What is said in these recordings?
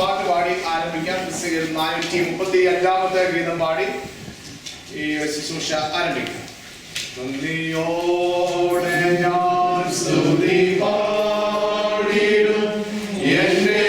പാട്ട് പാടി ആരംഭിക്കാം. 435 ഗീതം പാടി ഈ ശുശ്രൂഷ ആരംഭിക്കാം. നന്ദിയോടെ ഞാൻ സ്തുതി പാടിടും എന്റെ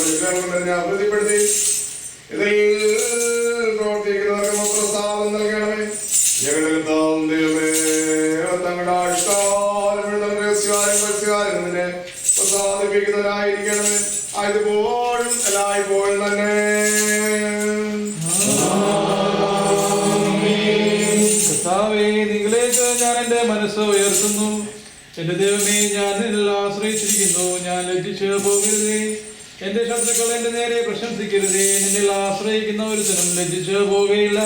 അനുഗ്രഹം തന്നെ അഭിവൃദ്ധിപ്പെടുത്തി ഇതിൽ പ്രവർത്തിക്കുന്നവർക്ക് പ്രസാദം നൽകണമേ. ഞങ്ങളുടെ ദൈവമേ, തങ്ങളുടെ ആയുഷ്കാലം നിന്നെ പ്രസാദിപ്പിക്കുന്നവരായിരിക്കണമേ. ആയതുപോഴും എല്ലായ്പ്പോഴും തന്നെ. നിങ്ങളിലേക്ക് ഞാൻ എന്റെ മനസ്സ് ഉയർത്തുന്നു. എന്റെ ദൈവമേ, ഞാൻ നിന്നിൽ ആശ്രയിച്ചിരിക്കുന്നു. ഞാൻ ലജ്ജിച്ച് പോകരുതേ. എന്റെ ശത്രുക്കൾ എന്റെ നേരെ പ്രശംസിക്കരുതേ. നിന്നിൽ ആശ്രയിക്കുന്ന ഒരുത്തനും ലജ്ജിച്ച് പോവുകയില്ല.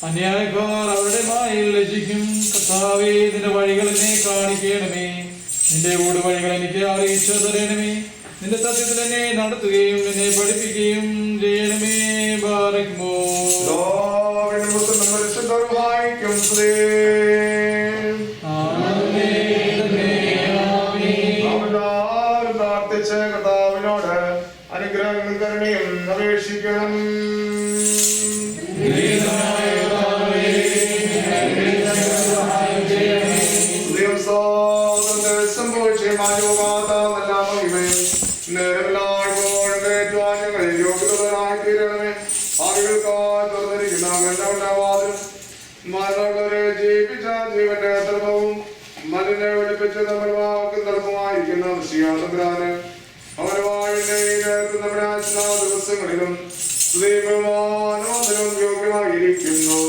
അന്യായക്കാർ അവരുടെ മായയിൽ ലജ്ജിക്കും. കർത്താവേ, നിന്റെ വഴികൾ എന്നെ കാണിക്കണമേ. നിന്റെ വഴികൾ എനിക്ക് അറിയിച്ചു തരണമേ. നിന്റെ സത്യത്തിൽ എന്നെ നടത്തുകയും എന്നെ പഠിപ്പിക്കുകയും ചെയ്യണമേ. ബാറക്കുമോ കർത്താവിനോട് അനുഗ്രഹങ്ങൾ കരുണയും അപേക്ഷിക്കണം. മരണമുള്ളവരെ ജീവിപ്പിച്ച ജീവന്റെ തർപ്പവും മലിനെ വെളുപ്പിച്ച് നമ്മൾ വാക്കും തർപ്പമായിരിക്കുന്ന വിഷയാതമ്പുരാന് അവന് വാഴിന്റെ നമ്മുടെ ആശ്രാ ദിവസങ്ങളിലും ദൈവമാനോദരം യോഗ്യമായിരിക്കുന്നു.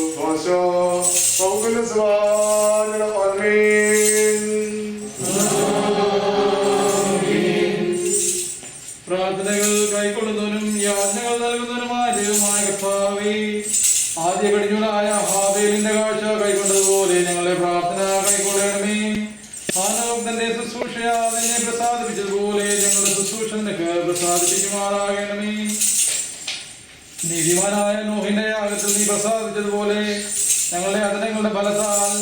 പ്രാർത്ഥനകൾ കൈക്കൊള്ളുന്നവനും യാതനകൾ നൽകുന്നവനുമായ ദൈവമായ കർത്താവേ, ആദ്യ കടിഞ്ഞൂലായ ഹാബേലിന്റെ കാഴ്ച കൈക്കൊണ്ടതുപോലെ ഞങ്ങളുടെ പ്രാർത്ഥന കൈക്കൊള്ളണമേ. ഹാനോക്തന്റെ ശുശ്രൂഷയാ നിന്നെ പ്രസാദിപ്പിച്ചതുപോലെ ഞങ്ങളുടെ ശുശ്രൂഷ നിനക്ക് പ്രസാദിപ്പിക്കുമാറാകണമേ. നീതിമാനായ നോഹിന്റെ യാഗത്തിൽ നീ പ്രസാദിച്ചതുപോലെ ഞങ്ങളുടെ അധരങ്ങളുടെ ഫലത്താൽ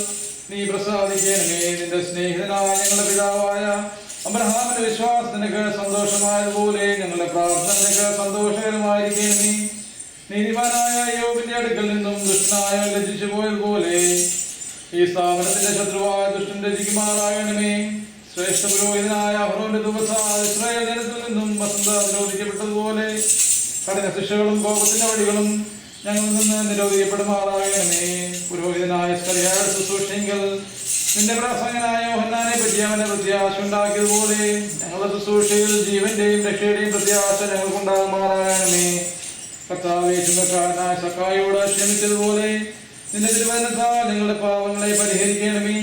നീ പ്രസാദിക്കണമേ. നിന്റെ സ്നേഹിതനായ ഞങ്ങളുടെ പിതാവായ അബ്രഹാമിന്റെ വിശ്വാസത്തിനൊക്കെ സന്തോഷമായതുപോലെ ഞങ്ങളുടെ പ്രാർത്ഥന നിനക്ക് സന്തോഷകരമായിരിക്കണമേ. നീതിമാനായ യോബിന്റെ അടുക്കൽ നിന്നും ദുഷ്ടനായ ലജ്ജിച്ചു പോയതുപോലെ ഈ സ്ഥാപനത്തിന്റെ ശത്രുവായ ദുഷ്ടൻ രചിക്കുമാറാകണമേ. ശ്രേഷ്ഠ പുരോഹിതനായ അഹ്റോന്റെ ദിവസം ഇസ്രായേൽ ജനത്തിൽ നിന്നും വസന്ത നിരോധിക്കപ്പെട്ടതുപോലെ കഠിന ശിക്ഷകളും കോപത്തിന്റെ വഴികളും ഞങ്ങളിൽ നിന്ന് നിരോധിക്കപ്പെടുമാറാകണമേ. പുരോഹിതനായ സ്കറിയായുടെ ശുശ്രൂഷയെങ്കിൽ നിന്റെ പ്രസംഗനായ യോഹന്നാനെ പറ്റി അവന്റെ പ്രത്യാശ ഉണ്ടാക്കിയതുപോലെ ഞങ്ങളുടെ ശുശ്രൂഷയിൽ ജീവന്റെയും രക്ഷയുടെയും പ്രത്യാശ ഞങ്ങൾക്കുണ്ടാകുമാറാകണമേ. കർത്താവേ, ചുമക്കാരനായ സക്കായോട് ക്ഷമിച്ചതുപോലെ നിന്റെ തിരുവചനത്താൽ നിങ്ങളുടെ പാവങ്ങളെ പരിഹരിക്കണമേ.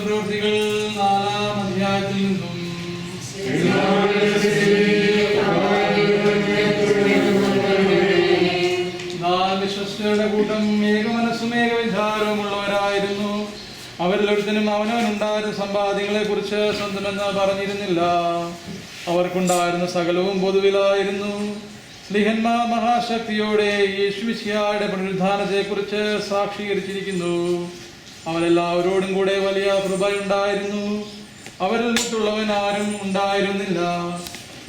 പ്രവൃത്തികൾ 4-ാം അധ്യായത്തിൽ നിന്നും വിശ്വസ്തരുടെ കൂട്ടം ഏകമനസ്സും ഏകവിചാരവുമുള്ളവരായിരുന്നു. അവരിലൊരുത്തനും അവനവനുണ്ടായിരുന്ന സമ്പാദ്യങ്ങളെ കുറിച്ച് സ്വന്തമെന്ന് പറഞ്ഞിരുന്നില്ല. അവർക്കുണ്ടായിരുന്ന സകലവും പൊതുവിലായിരുന്നു. സ്ലീഹന്മാർ മഹാശക്തിയോടെ യേശുമിശിഹായുടെ പുനരുത്ഥാനത്തെ കുറിച്ച് സാക്ഷീകരിച്ചിരിക്കുന്നു. അവരെല്ലാവരോടും കൂടെ വലിയ കൃപയുണ്ടായിരുന്നു. അവരിൽ മറ്റുള്ളവൻ ആരും ഉണ്ടായിരുന്നില്ല.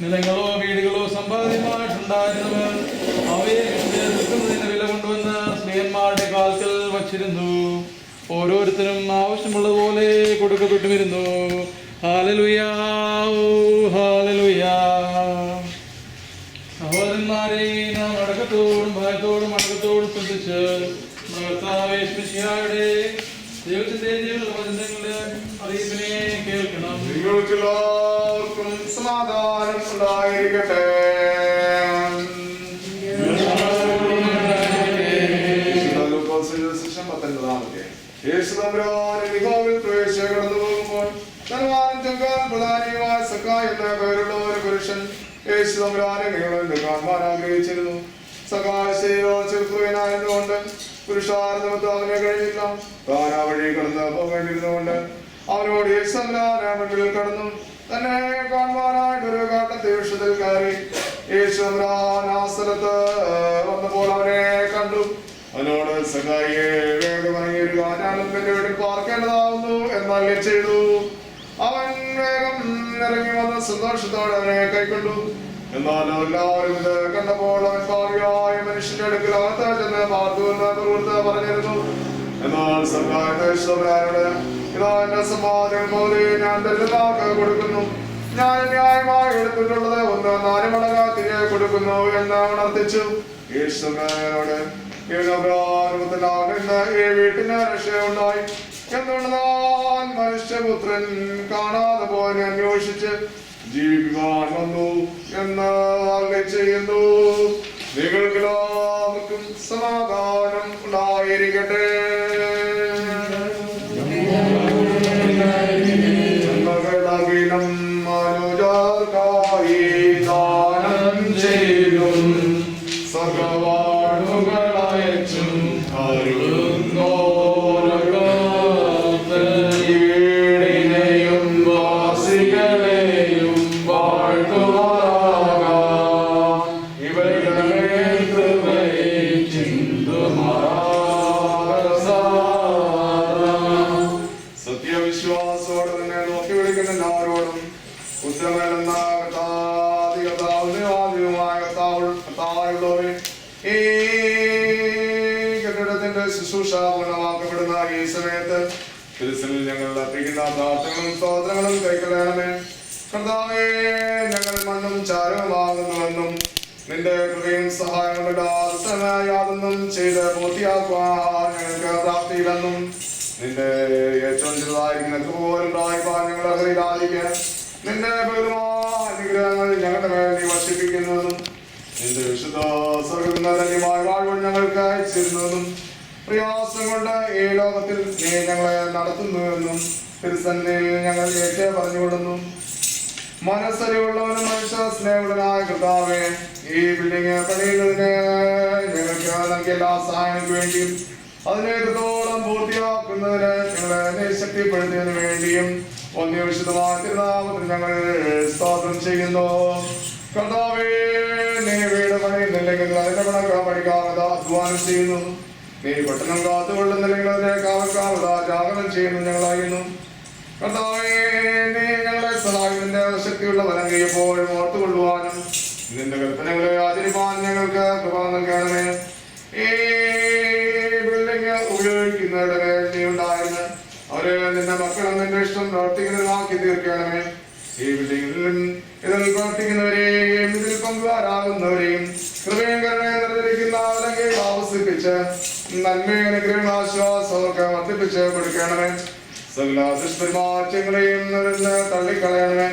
നിലങ്ങളോ വീടുകളോ സമ്പാദ്യമായിട്ടുണ്ടായിരുന്നവർ അവയെ വിൽക്കുന്നതിന് വില കൊണ്ടുവന്ന് സ്ത്രീയന്മാരുടെ കാൽക്കൽ വച്ചിരുന്നു. ഓരോരുത്തരും ആവശ്യമുള്ളതുപോലെ കൊടുക്കപ്പെട്ടുമിരുന്നു. Hallelujah, hallelujah. സഹോദരന്മാരെ, നാം അടക്കത്തോടും ഭയത്തോടും അടക്കത്തോടും ശ്രദ്ധിച്ച് യുടെ ദൈവത്തിന്റെ ജീവനുള്ള വചനങ്ങളുടെ അറിയിപ്പിനെ കേൾക്കണം. നിങ്ങൾക്കെല്ലാവർക്കും സമാധാനം ഉണ്ടായിരിക്കട്ടെ. പ്രവേശിച്ച് കടന്നു പോകുമ്പോൾ ധനവാനും ചങ്കാൻ പ്രധാനിയുമായ സഖായി എന്ന പേരുള്ള ഒരു പുരുഷൻ യേശു തമ്പുരാനെ നിങ്ങളെ കാണുവാൻ ആഗ്രഹിച്ചിരുന്നു. സഖാശയോ ചെറുപ്പനായതുകൊണ്ട് പുരുഷാർത്ഥമത്ത് അവനെ കഴിഞ്ഞില്ല. താൻ ആ വഴി കടന്ന് പോകേണ്ടിരുന്നുകൊണ്ട് അവനോട് യേശു തമ്പുരാൻ മുൻപിൽ കടന്നു തന്നെ കാണുവാനായിട്ട് ഒരു കാട്ടത്തെ വൃക്ഷത്തിൽ കയറി. യേശു തമ്പുരാൻ ആ സ്ഥലത്ത് വന്നപ്പോൾ അവനെ കണ്ടു. അവനോട് സഖായിയെ വേഗം ഇറങ്ങിയൊരു ഞാനും എന്റെ വീട്ടിൽ പാർക്കേണ്ടതാവുന്നു എന്നല്ലേ ചെയ്തു. അവൻ വേഗം ഇറങ്ങി വന്ന് സന്തോഷത്തോടെ അവനെ കൈക്കൊണ്ടു. എന്നാൽ എല്ലാവരും ഇത് കണ്ടപ്പോൾ അവൻ ഭാവിയായ മനുഷ്യന്റെ അടുക്കൽ അകത്ത് ചെന്ന് പാർത്തു എന്ന് പ്രവൃത്തി പറഞ്ഞിരുന്നു. എന്നാൽ സഖായോട് ഇതാ എന്റെ സമ്മാനം പോലെ ഞാൻ ദരിദ്രർക്ക് കൊടുക്കുന്നു. ഞാൻ ന്യായമായി എടുത്തിട്ടുള്ളത് 1/4 മടങ്ങ് തിരികെ കൊടുക്കുന്നു എന്ന് ഉണർത്തിച്ചു. യേശുവിനോട് ഈ വീട്ടിന് രക്ഷയുണ്ടായി എന്നുള്ളതാൻ മനുഷ്യപുത്രൻ കാണാതെ പോലെ അന്വേഷിച്ച് ജീവിക്കുവാൻ വന്നു എന്ന് അരുളി ചെയ്യുന്നു. നിങ്ങൾക്കെല്ലാവർക്കും സമാധാനം ഉണ്ടായിരിക്കട്ടെ. ജന്മകളകിനം മനുജർക്കായി ദാനം ചെയ്തും സർവ്വവാഴ്വുകളയച്ചും വീടിനെയും വാസികളെയും വാഴ്ത്തുമാറാകാം. ഇവരുടെ കൃപയെ ചിന്തുമാറാകാം. സത്യവിശ്വാസത്തോടെ തന്നെ നോക്കി വിളിക്കുന്ന എല്ലാവരോടും ഉത്തരമെന്ന ഈ കെട്ടിടത്തിന്റെ ശുശ്രൂഷ പൂർണ്ണമാക്കപ്പെടുന്ന ഈ സമയത്ത് തിരുസനിൽ ഞങ്ങൾ അർപ്പിക്കുന്ന പ്രാർത്ഥനകളും സ്തോത്രങ്ങളും കൈക്കൊള്ളണമേ. കർത്താവേ, ഞങ്ങൾ മണ്ണും ചാരവുമാകുന്നുവെന്നും നിന്റെ കൃപയും സഹായങ്ങളുടെ യാതൊന്നും ചെയ്ത് പൂർത്തിയാക്കുവാൻ ഞങ്ങൾക്ക് പ്രാപ്തിയില്ലെന്നും നിന്റെ ഏറ്റവും ചെറുതായിരിക്കുന്ന പോലും പ്രായിപ്പാൻ ഞങ്ങൾ അർഹതയിലായിരിക്കാൻ നിന്റെ ബഹുമാന അനുഗ്രഹങ്ങൾ ഞങ്ങളുടെ മേൽ നീ വർഷിപ്പിക്കുന്നതും നിന്റെ വിശുദ്ധ സ്വർഗ്ഗത്തിൽ ധന്യമായ വാഴ്വ ഞങ്ങൾക്ക് അയച്ചിരുന്നതും പ്രയാസം കൊണ്ട് ഈ ലോകത്തിൽ നീ ഞങ്ങളെ നടത്തുന്നുവെന്നും തിരുസന്നിധിയിൽ ഞങ്ങൾ ഏറ്റു പറഞ്ഞുകൊള്ളുന്നു. മനസ്സരിവുള്ളവനും മനുഷ്യ സ്നേഹമുള്ളവനായ കർത്താവേ, ഈ ബിൽഡിംഗ് പണിയുന്നതിന് ഞങ്ങൾക്ക് നൽകിയ എല്ലാ സഹായങ്ങൾക്ക് വേണ്ടിയും അതിനെ കൃതോളം പൂർത്തിയാക്കുന്നതിന് ഞങ്ങളെ ശക്തിപ്പെടുത്തിയതിനു വേണ്ടിയും വിശുദ്ധമായ തിരുനാമത്തിൽ ഞങ്ങൾ സ്തോത്രം ചെയ്യുന്നു. കർത്താവേ, നീ വീട് പണിയുന്നില്ലെങ്കിൽ അതിന്റെ പണക്കാർ പഠിക്കാവത അധ്വാനം ചെയ്യുന്നു. നീ പട്ടണം കാത്തുകൊള്ളുന്നില്ലെങ്കിൽ അതിനെ കാവൽക്കാവത ജാഗരണം ചെയ്യുന്നു ഞങ്ങളായിരുന്നു. കർത്താവേ, നീ ഞങ്ങളെ സഹായിക്കുന്നതിന്റെ ശക്തിയുള്ള വലം എപ്പോഴും ഓർത്തുകൊള്ളുവാനും നിന്റെ കൽപ്പനകളെ ആചരിപ്പാൻ ഞങ്ങൾക്ക് കൃപ നൽകണമേ. ഈ ബിൽഡിംഗ് ഉപയോഗിക്കുന്നവരുടെ നീ ഉണ്ടായിരുന്നു അവരെ നിന്റെ മക്കളും നിന്റെ ഇഷ്ടം പ്രവർത്തിക്കുന്നതാക്കി തീർക്കണമേ. ഈ ബിൽഡിംഗിലും ഇതിൽ പ്രവർത്തിക്കുന്നവരെയും ഇതിൽ പങ്കുകാരാകുന്നവരെയും കൃപയും കരുണയും നിറഞ്ഞിരിക്കുന്ന അവലങ്കെ താമസിപ്പിച്ച് നന്മയും അനുഗ്രഹം ആശ്വാസം അവർക്ക് വർദ്ധിപ്പിച്ച് കൊടുക്കണമേ. സകല ദുഷ്പരിമാറ്റങ്ങളെയും തള്ളിക്കളയണമേ.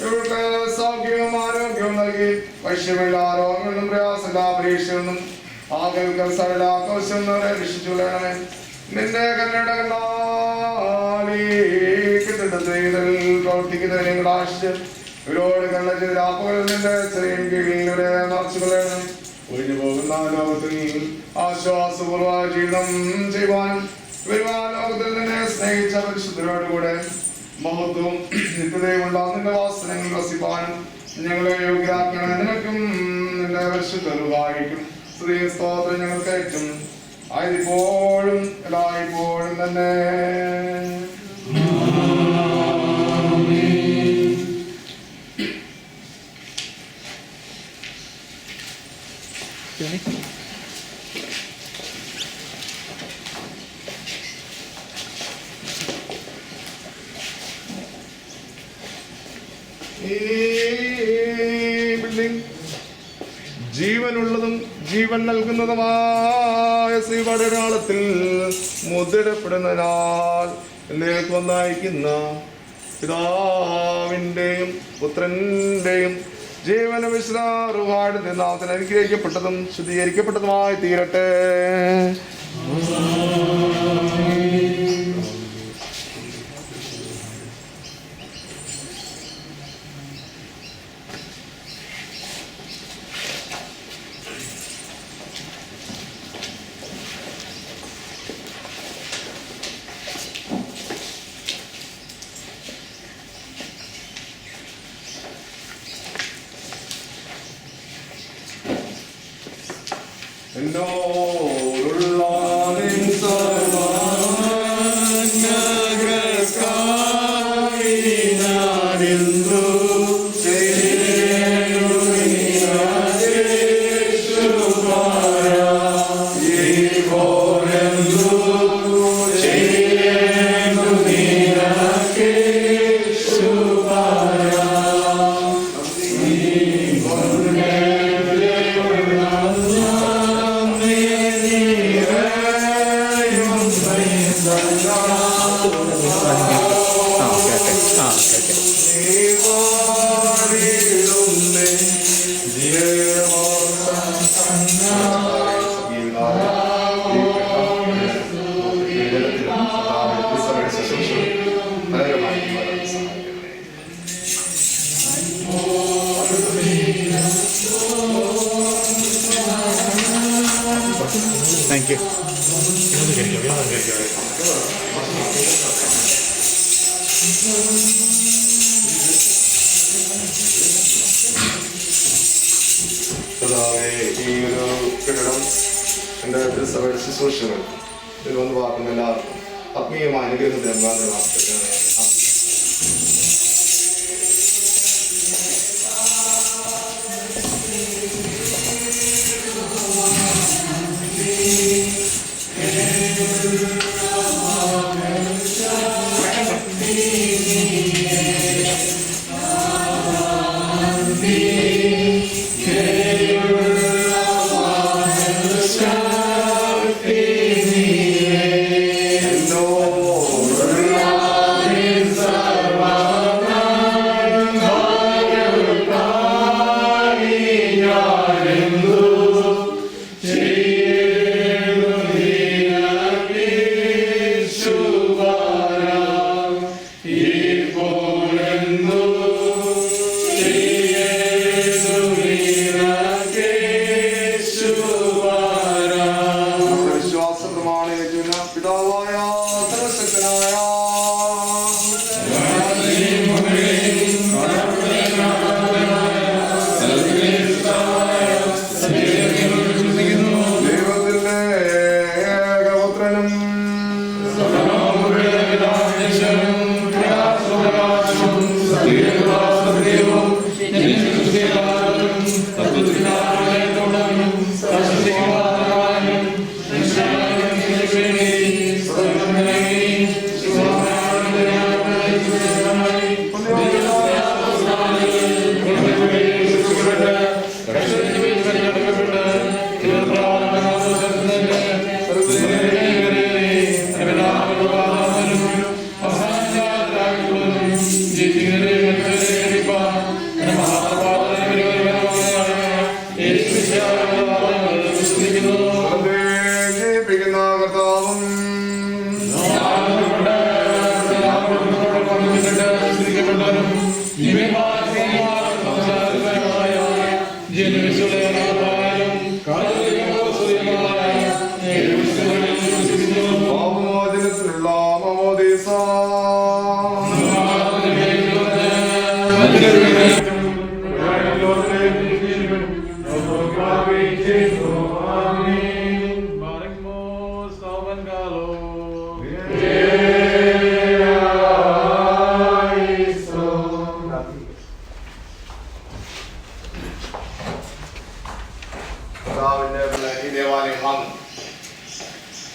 ഇവർക്ക് സൗഖ്യവും ആരോഗ്യവും നൽകി വൈശ്യമില്ല രോഗങ്ങളും പ്രയാസമില്ല പരീക്ഷയൊന്നും ആകൽക്കൽ സകല ആഘോഷം രക്ഷിച്ചു കൊള്ളണമേ. നിന്റെ കല്ലിടകളിൽ പ്രവർത്തിക്കുന്നതിനെ ആശിച്ച് ഇവരോട് കണ്ട ചെയ്ത രാപ്പകളിൽ നിന്റെ ചെറിയ കീഴിൽ ഇവരെ മറച്ചു കൊള്ളണം. ഒഴിഞ്ഞു പോകുന്ന ലോകത്തിൽ ആശ്വാസപൂർവ്വ ജീവിതം ചെയ്യുവാനും വരുവാൻ ലോകത്തിൽ നിന്നെ സ്നേഹിച്ച പരിശുദ്ധരോടുകൂടെ മഹത്വവും നിത്യതയുമുള്ള നിന്റെ വാസനങ്ങൾ വസിപ്പാനും ഞങ്ങളെ യോഗ്യരാക്കണം. നിനക്കും നിന്റെ പരിശുദ്ധരുവായിരിക്കും സ്ത്രീ സ്തോത്രം ഞങ്ങൾക്ക് അയറ്റും ആയതിപ്പോഴും എല്ലായ്പ്പോഴും തന്നെ. ഈ ബിൽഡിംഗ് ജീവനുള്ളതും ജീവൻ നൽകുന്നതുമായ ശ്രീപടരാളത്തിൽ മുദ്രപ്പെടുന്നതിനാൽ എന്നേക്ക് വന്നയക്കുന്ന പിതാവിൻ്റെയും പുത്രൻ്റെയും ജീവന വിശ്രാറുവാടിന്റെ നാമത്തിൽ അനുഗ്രഹിക്കപ്പെട്ടതും ശുദ്ധീകരിക്കപ്പെട്ടതുമായി തീരട്ടെ. എന്നോടുള്ള നിൻ സർവ്വനഗരക്കായി ഞാനെന്തു ചെയ്യേണ്ടു യേശുവായ ഇപ്പോഴെന്തു ചെയ്യേണ്ടു നിനക്ക് യേശുവായ Thank you. ഈ ഒരു കെട്ടിടം എൻ്റെ സഭയുടെ ശുശ്രൂഷകൾ ഇതിൽ വന്ന് പാർക്കുന്ന എല്ലാവർക്കും ആത്മീയമായ അനുഗ്രഹത്തിന് മുഖാന്തരമാക്കട്ടെ.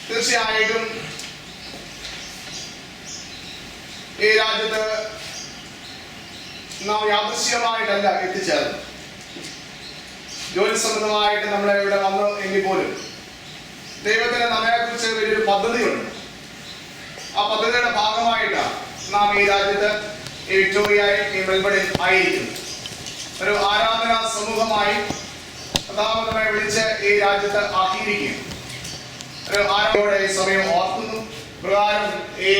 തീർച്ചയായിട്ടും ഈ രാജ്യത്ത് നാം യാദൃശ്യമായിട്ടല്ല എത്തിച്ചേർന്നത്. ജോലി സംബന്ധമായിട്ട് നമ്മൾ ഇവിടെ വന്നു എങ്കിൽ പോലും ദൈവത്തിന് നമ്മെക്കുറിച്ച് വലിയൊരു പദ്ധതിയുണ്ട്. ആ പദ്ധതിയുടെ ഭാഗമായിട്ടാണ് നാം ഈ രാജ്യത്ത് ഈ വിക്ടോറിയയിൽ ഈ മെൽബണിൽ ആയിരിക്കുന്നു. ഒരു ആരാധനാ സമൂഹമായി പ്രധാനമന്ത്രിയെ വിളിച്ച് ഈ രാജ്യത്ത് ആക്കിയിരിക്കുകയും ഒരു ആരാധനയോടെ ഈ സമയം ഓർക്കുന്നു. പ്രകാരം ഈ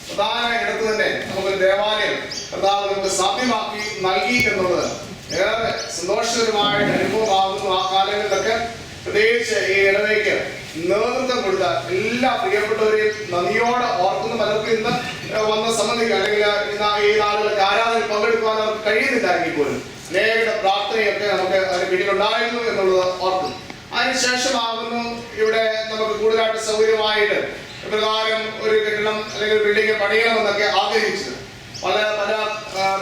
പ്രധാന ഇടത്ത് തന്നെ നമുക്ക് ദേവാലയം കർത്താവ് നമുക്ക് സാധ്യമാക്കി നൽകി എന്നുള്ളത് ഏറെ സന്തോഷകരമായിട്ട് അനുഭവമാകുന്നു. ആ കാലങ്ങളിലൊക്കെ പ്രത്യേകിച്ച് ഈ ഇടവയ്ക്ക് നേതൃത്വം കൊടുത്ത എല്ലാ പ്രിയപ്പെട്ടവരെയും നന്ദിയോടെ ഓർക്കുന്നു. പലർക്കും ഇന്ന് വന്ന് സംബന്ധിക്കുക അല്ലെങ്കിൽ ഈ നാളുകളൊക്കെ ആരാധനയിൽ പങ്കെടുക്കുവാൻ അവർക്ക് കഴിയുന്നില്ലെങ്കിൽ പോലും അനേകരുടെ പ്രാർത്ഥനയൊക്കെ നമുക്ക് അതിന് പിന്നിലുണ്ടായിരുന്നു എന്നുള്ളത് ഓർക്കുന്നു. അതിനുശേഷമാകുന്നു ഇവിടെ നമുക്ക് കൂടുതലായിട്ട് സൗകര്യമായിട്ട് പ്രകാരം ഒരു കെട്ടിടം അല്ലെങ്കിൽ ബിൽഡിംഗ് പണിയണമെന്നൊക്കെ ആഗ്രഹിച്ചത്. പല പല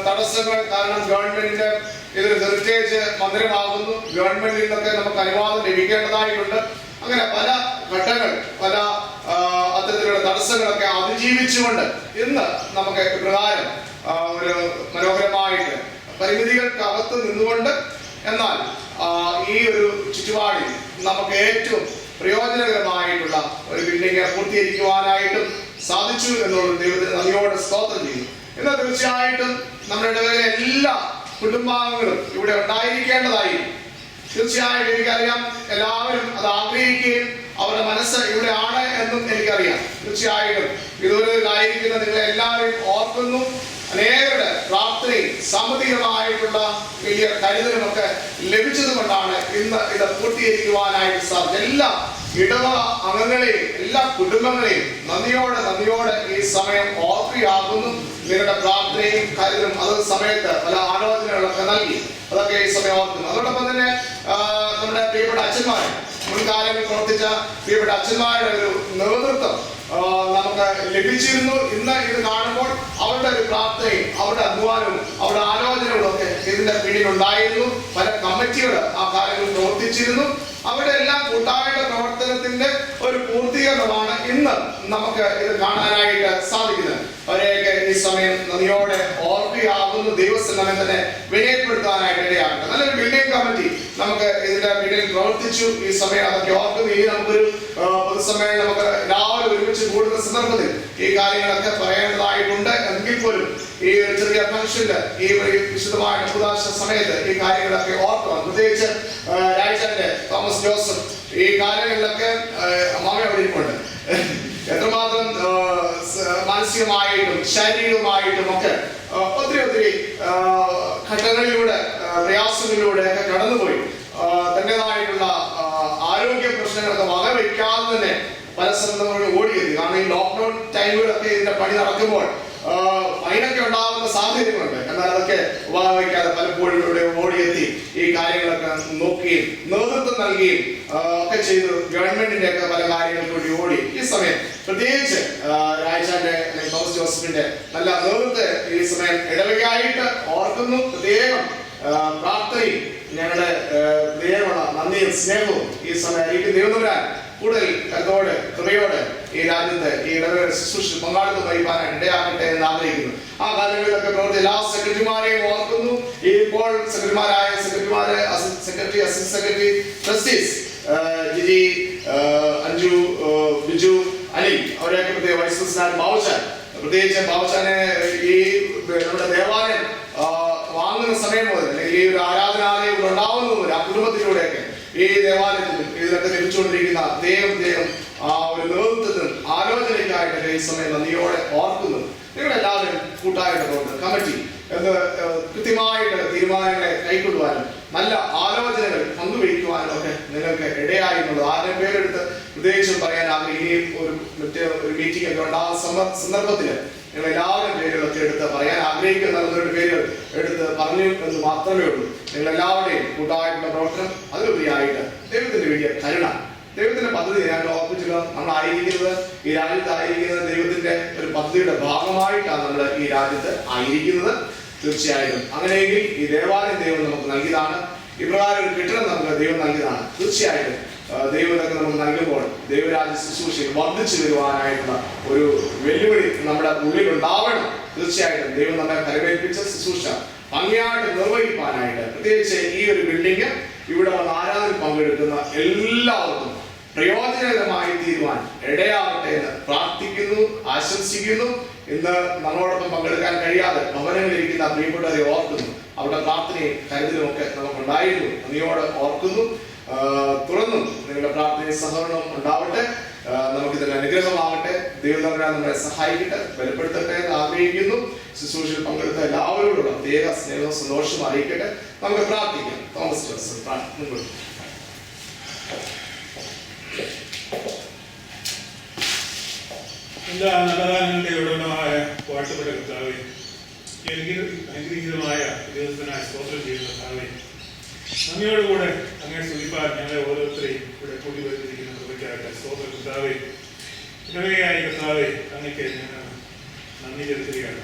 തടസ്സങ്ങൾ കാരണം ഗവൺമെന്റിന്റെ ഇതൊരു ഹെറിറ്റേജ് മന്ദിരമാകുന്നു. ഗവൺമെന്റിൽ നിന്നൊക്കെ നമുക്ക് അനുവാദം ലഭിക്കേണ്ടതായിട്ടുണ്ട്. അങ്ങനെ പല ഘട്ടങ്ങൾ പല അത്തരത്തിലുള്ള തടസ്സങ്ങളൊക്കെ അതിജീവിച്ചുകൊണ്ട് ഇന്ന് നമുക്ക് പ്രകാരം ഒരു മനോഹരമായിട്ട് പരിമിതികൾക്കകത്ത് നിന്നുകൊണ്ട് എന്നാൽ ഈ ഒരു ചുറ്റുപാടിൽ നമുക്ക് ഏറ്റവും പ്രയോജനകരമായിട്ടുള്ള ഒരു ബിൽഡിംഗ് പൂർത്തീകരിക്കുവാനായിട്ടും സാധിച്ചു എന്നുള്ള ദൈവത്തിന് നന്ദിയോടെ സ്തോത്രം ചെയ്യുന്നു. എന്നാൽ തീർച്ചയായിട്ടും നമ്മുടെ ഇടവകയിലെ എല്ലാ കുടുംബാംഗങ്ങളും ഇവിടെ ഉണ്ടായിരിക്കേണ്ടതായി. തീർച്ചയായിട്ടും എനിക്കറിയാം എല്ലാവരും അത് ആഗ്രഹിക്കുകയും അവരുടെ മനസ്സ് ഇവിടെ ആണ് എന്നും എനിക്കറിയാം. തീർച്ചയായിട്ടും ഇതുവരെയായിരിക്കുന്ന നിങ്ങളെ എല്ലാവരെയും ഓർക്കുന്നു. അനേകരുടെ പ്രാർത്ഥനയും സാമ്പത്തികമായിട്ടുള്ള വലിയ കരുതലുമൊക്കെ ലഭിച്ചത് കൊണ്ടാണ് ഇന്ന് ഇത് പൂർത്തീകരിക്കുവാനായിട്ട് സാധിച്ചത്. എല്ലാ ഇടവ അംഗങ്ങളെയും എല്ലാ കുടുംബങ്ങളെയും നന്ദിയോടെ ഈ സമയം ഓർക്കുകയാകുന്നു. നിങ്ങളുടെ പ്രാർത്ഥനയും കരുതലും അത് സമയത്ത് പല ആലോചനകളൊക്കെ നൽകി അതൊക്കെ ഈ സമയം ഓർക്കുന്നു. അതോടൊപ്പം തന്നെ നമ്മുടെ പ്രിയപ്പെട്ട അച്ഛന്മാർ മുൻകാലങ്ങളിൽ പ്രവർത്തിച്ച പ്രിയപ്പെട്ട അച്ഛന്മാരുടെ ഒരു നേതൃത്വം നമുക്ക് ലഭിച്ചിരുന്നു. ഇന്ന് ഇത് കാണുമ്പോൾ അവരുടെ ഒരു പ്രാർത്ഥനയും അവരുടെ അധ്വാനവും അവരുടെ ആലോചനകളും ഒക്കെ ഇതിന്റെ പിന്നിലുണ്ടായിരുന്നു. പല കമ്മിറ്റികൾ ആ കാലങ്ങളിൽ പ്രവർത്തിച്ചിരുന്നു. അവരുടെ എല്ലാം കൂട്ടായ പ്രവർത്തനത്തിന്റെ ഒരു പൂർത്തീകരണമാണ് ഇന്ന് നമുക്ക് ഇത് കാണാനായിട്ട് സാധിക്കുന്നത്. അവരെയൊക്കെ ഈ സമയം നന്ദിയോടെ ഓർക്കുകയാകുന്നു. ദൈവസന്നിധിയിൽ തന്നെ വിനയപ്പെടുത്താനായിട്ട് ഇടയാകട്ടെ. നല്ലൊരു ബിൽഡിംഗ് കമ്മിറ്റി നമുക്ക് ഇതിന്റെ പിന്നിൽ പ്രവർത്തിച്ചു. ഈ സമയം അതൊക്കെ ഓർക്കുന്നു. ഇനി നമുക്കൊരു പൊതുസമ്മേളനം നമുക്ക് എല്ലാവരും ഒരുമിച്ച് കൂടുന്ന സന്ദർഭത്തിൽ ഈ കാര്യങ്ങളൊക്കെ പറയേണ്ടതായിട്ടുണ്ട്. എങ്കിൽ പോലും ഈ ചെറിയ ഫംഗ്ഷനില് ഈ വിശദമായ ഉപദാശ സമയത്ത് ഈ കാര്യങ്ങളൊക്കെ ഓർക്കണം. പ്രത്യേകിച്ച് രാജാന്റെ തോമസ് ജോസഫ് ഈ കാലങ്ങളിലൊക്കെ അമ്മാമ അവിടെ ഇരിപ്പുണ്ട്. എത്രമാത്രം മാനസികമായിട്ടും ശാരീരികമായിട്ടും ഒക്കെ ഒത്തിരി ഘട്ടങ്ങളിലൂടെ പ്രയാസങ്ങളിലൂടെ ഒക്കെ കടന്നുപോയി തന്റേതായിട്ടുള്ള ആരോഗ്യ പ്രശ്നങ്ങളൊക്കെ വകവയ്ക്കാതെ തന്നെ പല സ്ഥലങ്ങളിലും ഓടിയെത്തി. കാരണം ഈ ലോക്ക്ഡൌൺ ടൈമുകളൊക്കെ ഇതിന്റെ പണി നടക്കുമ്പോൾ ഫൈനൊക്കെ ഉണ്ടാകുന്ന സാഹചര്യങ്ങളുണ്ട്. എന്നാൽ അതൊക്കെ വകവയ്ക്കാതെ പലപ്പോഴും ഇവിടെ ഓടിയെത്തി ഈ കാര്യങ്ങളൊക്കെ നോക്കുകയും നേതൃത്വം നൽകുകയും ഒക്കെ ചെയ്തു. ഗവൺമെന്റിന്റെ ഒക്കെ പല കാര്യങ്ങൾക്ക് വേണ്ടി ഓടി. ഈ സമയം പ്രത്യേകിച്ച് രാജാന്റെ തോമസ് ജോസഫിന്റെ നല്ല നേതൃത്വത്തെ ഈ സമയം ഇടവകയായിട്ട് ഓർക്കുന്നു. പ്രത്യേകം പ്രാർത്ഥനയും ഞങ്ങളുടെ ദൈവമുള്ള നന്ദിയും സ്നേഹവും ഈ സമയം എനിക്ക് ദൈവം കൂടുതൽ കരുതോടെ കൃപയോടെ ഈ രാജ്യത്ത് ഈ ഇടവക ശുശ്രൂഷ പങ്കാളിത്തം വഹിക്കാനായിട്ട് ഇടയാകട്ടെ എന്ന് ആഗ്രഹിക്കുന്നു. ആ കാലങ്ങളിലൊക്കെ പ്രവർത്തി എല്ലാ സെക്രട്ടറിമാരെയും ഓർക്കുന്നു. ഇപ്പോൾ സെക്രട്ടറിമാരായ secretary, assistant secretary, trustees Giji, Anju, Biju, Ali അവരെയൊക്കെ പ്രത്യേക വൈസ് പ്രസിഡന്റ് ബാബുചാൻ, പ്രത്യേകിച്ച് ബാബുചാനെ ഈ നമ്മുടെ ദേവാലയം വാങ്ങുന്ന സമയം മുതൽ അല്ലെങ്കിൽ ഈ ഒരു ആരാധനാലയം ഉണ്ടാവുന്നത് മുതൽ ആ കുടുംബത്തിലൂടെയൊക്കെ ഈ ദേവാലയത്തിലും ഇതിലൊക്കെ ലഭിച്ചുകൊണ്ടിരിക്കുന്ന ദൈവം ആ ഒരു നേതൃത്വത്തിനും ആലോചനയ്ക്കായിട്ട് ഈ സമയം നന്ദിയോടെ ഓർക്കുന്നു. നിങ്ങളെല്ലാവരും കൂട്ടായിട്ട് കമ്മിറ്റി എന്ന് കൃത്യമായിട്ട് തീരുമാനങ്ങളെ കൈക്കൊള്ളുവാനും നല്ല ആലോചനകൾ പങ്കുവയ്ക്കുവാനും ഒക്കെ നിങ്ങൾക്ക് ഇടയായി എന്നുള്ളത് ആരുടെ പേരെടുത്ത് പ്രത്യേകിച്ചും പറയാൻ ആഗ്രഹിക്കുകയും ഒരു മീറ്റിംഗ് ഒക്കെ ഉണ്ടാകുന്ന സന്ദർഭത്തിൽ നിങ്ങൾ എല്ലാവരും പേരുകളൊക്കെ എടുത്ത് പറയാൻ ആഗ്രഹിക്കുന്ന പേരുകൾ എടുത്ത് പറഞ്ഞു എന്ന് മാത്രമേ ഉള്ളൂ. നിങ്ങൾ എല്ലാവരുടെയും കൂട്ടായിട്ടുള്ള പ്രവർത്തനം അതിലുപരിയായിട്ട് ദൈവത്തിന്റെ വലിയ കരുണ, ദൈവത്തിന്റെ പദ്ധതി ഞാൻ ഓർപ്പിച്ചില്ല. നമ്മളായിരിക്കുന്നത് ഈ രാജ്യത്ത് ആയിരിക്കുന്നത് ദൈവത്തിന്റെ ഒരു പദ്ധതിയുടെ ഭാഗമായിട്ടാണ് നമ്മൾ ഈ രാജ്യത്ത് ആയിരിക്കുന്നത്. തീർച്ചയായിട്ടും അങ്ങനെയെങ്കിൽ ഈ ദേവാലയം ദൈവം നമുക്ക് നൽകിയതാണ്. ഇപ്രകാരം ഒരു കെട്ടിടം നമുക്ക് ദൈവം നൽകിയതാണ്. തീർച്ചയായിട്ടും ദൈവമൊക്കെ നമുക്ക് നൽകുമ്പോൾ ദൈവരാജ്യ ശുശ്രൂഷയിൽ വർദ്ധിച്ചു വരുവാനായിട്ടുള്ള ഒരു വെല്ലുവിളി നമ്മുടെ ഉള്ളിൽ ഉണ്ടാവണം. തീർച്ചയായിട്ടും ദൈവം നമ്മെ കരവേൽപ്പിച്ച ശുശ്രൂഷ ഭംഗിയായിട്ട് നിർവഹിക്കാനായിട്ട്, പ്രത്യേകിച്ച് ഈ ഒരു ബിൽഡിംഗ് ഇവിടെ വന്ന് ആരാധന പങ്കെടുക്കുന്ന എല്ലാവർക്കും പ്രയോജനകരമായി തീരുവാൻ ഇടയാവട്ടെ എന്ന് പ്രാർത്ഥിക്കുന്നു, ആശംസിക്കുന്നു. ഇന്ന് നമ്മളോടൊപ്പം പങ്കെടുക്കാൻ കഴിയാതെ ഭവനങ്ങളിലിരിക്കുന്ന പ്രിയപ്പെട്ടവരെ ഓർക്കുന്നു. അവരുടെ പ്രാർത്ഥനയും കരുതലും ഒക്കെ നമുക്കുണ്ടായിരുന്നു. നന്ദിയോടെ ഓർക്കുന്നു. തുറന്നും നിങ്ങളുടെ പ്രാർത്ഥനയും സഹകരണവും ഉണ്ടാവട്ടെ. നമുക്കിതിൽ അനുഗ്രഹമാവട്ടെ. ദൈവം നമ്മളെ സഹായിക്കട്ടെ, ബലപ്പെടുത്തട്ടെ എന്ന് ആഗ്രഹിക്കുന്നു. ശുശ്രൂഷയിൽ പങ്കെടുത്ത എല്ലാവരോടുള്ള പ്രത്യേക സ്നേഹവും സന്തോഷവും അറിയിക്കട്ടെ. നമുക്ക് പ്രാർത്ഥിക്കാം. തോമസ് ജോസഫ് പ്രാർത്ഥന. എല്ലാ നല്ലതാനങ്ങളുടെ ഉടമമായ വാഴ്ത്തപ്പെട്ട കർത്താവേ, അനുഗ്രഹീതമായ ദിവസത്തിനായി സ്തോത്രം ചെയ്യുന്ന കർത്താവേ, അങ്ങയോടുകൂടെ അങ്ങനെ സ്തുതിപ്പാൻ ഞങ്ങളെ ഓരോരുത്തരെയും ഇവിടെ കൂടി വരുത്തിയിരിക്കുന്ന കൃപയ്ക്കായിട്ട് സ്തോത്രം കർത്താവേ. ഇടവയായ കർത്താവേ, അങ്ങക്ക് ഞങ്ങൾ നന്ദി ചെലുത്തുകയാണ്.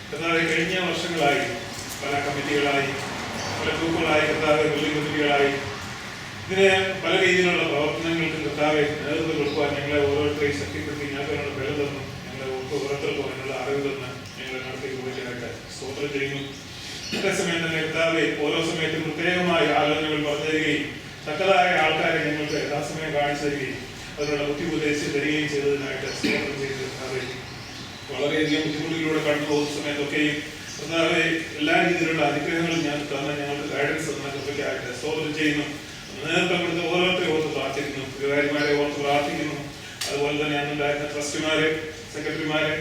കർത്താവെ, കഴിഞ്ഞ വർഷങ്ങളായി പല കമ്മിറ്റികളായി, പല ഗ്രൂപ്പുകളായി, കർത്താവെ ബിൽഡിംഗ് കമ്മിറ്റികളായി, ഇതിന് പല രീതിയിലുള്ള പ്രവർത്തനങ്ങൾക്ക് കർത്താവെ നേതൃത്വം കൊടുക്കുവാൻ ഞങ്ങളെ ഓരോരുത്തരെയും ശക്തിപ്പെടുത്തി ഞങ്ങൾക്ക് ബലം തന്നു. ഞങ്ങളെ ഓരോരുത്തർക്കും അതിനുള്ള അറിവ് തന്ന് ഞങ്ങളെ നടത്തി ഉപയോഗിക്കാനായിട്ട് സ്തോത്രം ചെയ്യുന്നു. അതേസമയം തന്നെ കർത്താവെ, ഓരോ സമയത്തും പ്രത്യേകമായ ആലോചനകൾ പറഞ്ഞു തരികയും തക്കതായ ആൾക്കാരെ ഞങ്ങൾക്ക് യഥാസമയം കാണിച്ചു തരികയും അതിനുള്ള ബുദ്ധി ഉപദേശിച്ച് തരികയും ചെയ്തതിനായിട്ട് സ്തോത്രം ചെയ്ത് കർത്താവെ, വളരെയധികം ബുദ്ധിമുട്ടിലൂടെ കടന്നു പോകുന്ന സമയത്തൊക്കെയും കർത്താവെ എല്ലാ രീതിയിലുള്ള അനുഗ്രഹങ്ങളും ഞാൻ തന്ന ഞങ്ങൾക്ക് ഗൈഡൻസ് തന്ന കൃപയ്ക്കായിട്ട് സ്തോത്രം ചെയ്യുന്നു. നേതൃത്വം കൊടുത്ത് ഓരോരുത്തരെയും ഓർത്ത് പ്രാർത്ഥിക്കുന്നു. ഗുരുവായൂർമാരെ ഓർത്ത് പ്രാർത്ഥിക്കുന്നു. അതുപോലെ തന്നെ അന്നുണ്ടായിരുന്ന ട്രസ്റ്റിമാരെ, സെക്രട്ടറിമാരെ,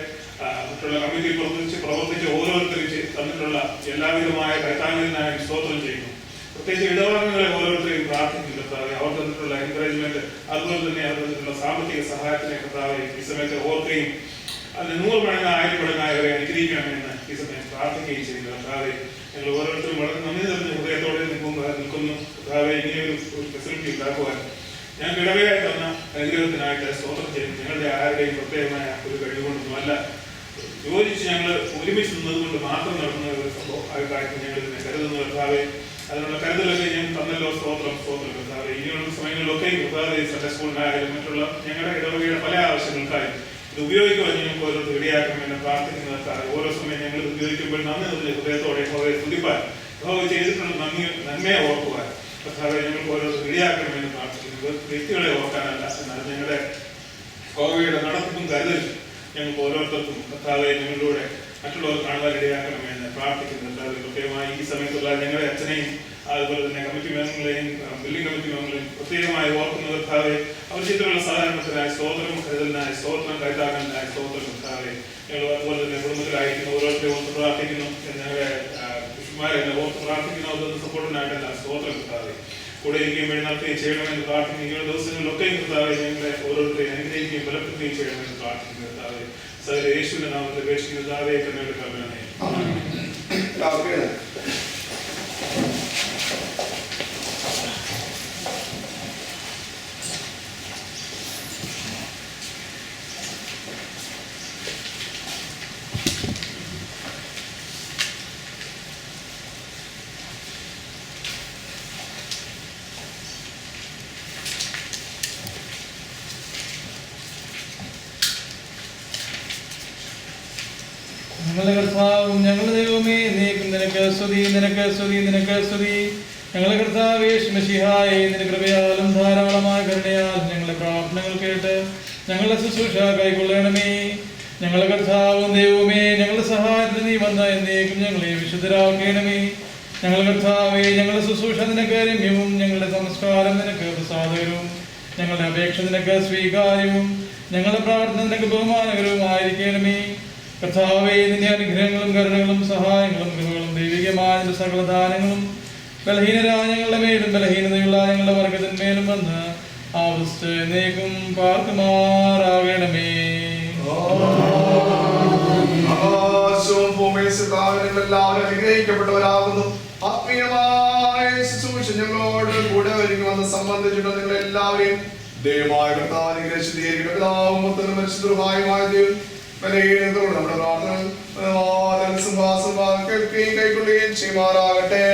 മറ്റുള്ള കമ്മിറ്റിയിൽ പ്രവർത്തിച്ച് ഓരോരുത്തരും തന്നിട്ടുള്ള എല്ലാവിധമായ കൈത്താങ്ങലിനായി സ്തോത്രം ചെയ്യുന്നു. പ്രത്യേകിച്ച് ഇടവകങ്ങളെ ഓരോരുത്തരെയും പ്രാർത്ഥിക്കുന്നു കർത്താവെ. അവർ തന്നിട്ടുള്ള എൻകറേജ്മെന്റ്, അതുപോലെ തന്നെ അവർ തന്നിട്ടുള്ള സാമ്പത്തിക സഹായത്തിനെ കർത്താവെ ഈ സമയത്ത് ഓർക്കുകയും അതിന് 100 മടങ്ങ് 1000 മടങ്ങായി അവരെ അനുഗ്രഹിക്കണമെന്ന് ഈ സമയം പ്രാർത്ഥിക്കുകയും ചെയ്യുന്നു കർത്താവെ. ഞങ്ങൾ ഓരോരുത്തരും വളരെ നന്ദി നിറഞ്ഞ ഹൃദയത്തോടെ നിൽക്കുന്നു കർത്താവെ. ഇങ്ങനെ ഒരു ഫെസിലിറ്റി ഉണ്ടാക്കുവാൻ ഞങ്ങൾക്ക് ഇടവയായി തന്ന അനുഗ്രഹത്തിനായിട്ട് സ്തോത്രം ചെയ്യുന്നു. ഞങ്ങളുടെ ആരുടെയും പ്രത്യേകമായ ഒരു കഴിവുകൊണ്ടൊന്നുമല്ല, യോജിച്ച് ഞങ്ങൾ ഒരുമിച്ച് നിന്നത് കൊണ്ട് മാത്രം നടക്കുന്ന ഒരു സംഭവം ആയിട്ട് ഞങ്ങൾ ഇതിനെ കരുതുന്നു കർത്താവെ. അതിനുള്ള കരുതലൊക്കെ ഞങ്ങൾ തന്നല്ലോ. സ്തോത്രം കർത്താവെ. ഇനിയുള്ള സമയങ്ങളിലൊക്കെ കർത്താവെ സൺഡേ സ്കൂളിനായാലും മറ്റുള്ള ഞങ്ങളുടെ ഇടവകയുടെ പല ആവശ്യങ്ങൾക്കായും ഇത് ഉപയോഗിക്കുവാൻ ഞങ്ങൾക്ക് ഓരോരുത്തർ ഇടയാക്കണമെന്ന് പ്രാർത്ഥിക്കുന്ന കർത്താവെ. ഓരോ സമയം ഞങ്ങൾ ഇത് ഉപയോഗിക്കുമ്പോൾ നന്ദി നിറഞ്ഞ ഹൃദയത്തോടെ അവരെ സ്തുതിപ്പാൻ, ചെയ്തിട്ടുള്ള നന്മയെ ഓർക്കുവാൻ കർത്താവെ ഞങ്ങൾക്ക് ഓരോരുത്തർ ഇടയാക്കണമെന്ന് പ്രാർത്ഥിക്കുന്നു. വ്യക്തികളെ ഓർക്കാനല്ല, എന്നാൽ ഞങ്ങളുടെ കോവയുടെ നടത്തിപ്പും കരുതലും ഞങ്ങൾക്ക് ഓരോരുത്തർക്കും കർത്താവെ ഞങ്ങളിലൂടെ മറ്റുള്ളവർ കാണുവാൻ ഇടയാക്കണമെന്ന് പ്രാർത്ഥിക്കുന്നു കർത്താവെ. പ്രത്യേകമായി ഈ സമയത്തുള്ള ഞങ്ങളുടെ അച്ഛനെയും അതുപോലെ തന്നെ കമ്മിറ്റി അംഗങ്ങളെയും ബിൽഡിംഗ് കമ്മിറ്റി അംഗങ്ങളെയും പ്രത്യേകമായി ഓർക്കുന്ന കർത്താവെ. അവർ ചിത്രമുള്ള സഹകരണത്തിനായി സ്തോത്രം, കരുതലിനായി സ്തോത്രം, കൈത്താങ്ങലിനായി സ്തോത്രം കർത്താവെ. ഞങ്ങൾ അതുപോലെ തന്നെ കുടുംബത്തിലായിരിക്കുന്ന ഓരോരുത്തരെ ഓർത്ത് പ്രാർത്ഥിക്കുന്നു. ഞങ്ങളുടെ പുരുഷന്മാരെ ഓർത്ത് പ്രാർത്ഥിക്കുന്നു. അതൊന്ന് സപ്പോർട്ടിനായിട്ടല്ല സ്തോത്രം കർത്താവെ. കൂടെ ഇരിക്കുകയും വഴി നടത്തുകയും ചെയ്യണമെന്ന് പ്രാർത്ഥിക്കുന്നു. ഈ ദിവസങ്ങളിലൊക്കെ കർത്താവെ ഞങ്ങളെ ഓരോരുത്തരെയും അനുഗ്രഹിക്കുകയും ബലപ്പെടുത്തുകയും ചെയ്യണമെന്ന് പ്രാർത്ഥിക്കുന്നു കർത്താവെ. സകല യേശുവിന്റെ നാമത്തിൽ അപേക്ഷിക്കുന്ന കർത്താവെ തന്നെ എടുക്കാമെന്നേ. ഞങ്ങളുടെ കർത്താവും ഞങ്ങളുടെ ദൈവമേ, നീക്കും നിനക്ക് സ്തുതി, നിനക്ക് സ്തുതി, നിനക്ക് സ്തുതി. ഞങ്ങളുടെ കർത്താവേ മിശിഹായേ, നിന്റെ കൃപയാലും ധാരാളമായ കരുണയാൽ ഞങ്ങളുടെ പ്രാർത്ഥനകൾ കേട്ട് ഞങ്ങളുടെ ശുശ്രൂഷ കൈക്കൊള്ളണമേ. ഞങ്ങളുടെ കർത്താവും ദൈവമേ, ഞങ്ങളുടെ സഹായത്തിന് നീ വന്ന എന്നേക്കും ഞങ്ങളെ വിശുദ്ധരാക്കണമേ. ഞങ്ങളുടെ കർത്താവേ, ഞങ്ങളുടെ ശുശ്രൂഷ നിനക്ക് രമ്യവും ഞങ്ങളുടെ സംസ്കാരം നിനക്ക് പ്രസാദകരവും ഞങ്ങളുടെ അപേക്ഷ നിനക്ക് സ്വീകാര്യവും ഞങ്ങളുടെ പ്രാർത്ഥന നിനക്ക് ബഹുമാനകരവുമായിരിക്കണമേ. കർത്താവേ, നിന്റെ അനുഗ്രഹങ്ങളും കരുണകളും സഹായങ്ങളും കൃപകളും ദൈവികമായ സകല ദാനങ്ങളും ബലഹീനരായ ഞങ്ങളുടെ മേലും ബലഹീനതയുള്ള ഞങ്ങളുടെ വർഗത്തിന്മേലും വന്ന് ആവസ്ഥ എന്നേക്കും പാർക്കുമാറാകണമേ. ആകാശവും ഭൂമിയും എല്ലാവരും അനുഗ്രഹിക്കപ്പെട്ടവരാകുന്നു. ആത്മീയമായ ശുശ്രൂഷ ഞങ്ങളോട് കൂടെ ഒരുങ്ങി വന്ന് സംബന്ധിച്ചിട്ട് നിങ്ങൾ എല്ലാവരെയും ദൈവമായ കർത്താവ് അനുഗ്രഹിച്ചിരിക്കുന്ന പിതാവും പുത്രനും പരിശുദ്ധനുമായ ദൈവം നമ്മുടെ പ്രാർത്ഥന സിംഹാസനം കേൾക്കുകയും കൈക്കൊള്ളുകയും ചെയ്യുമാറാകട്ടെ.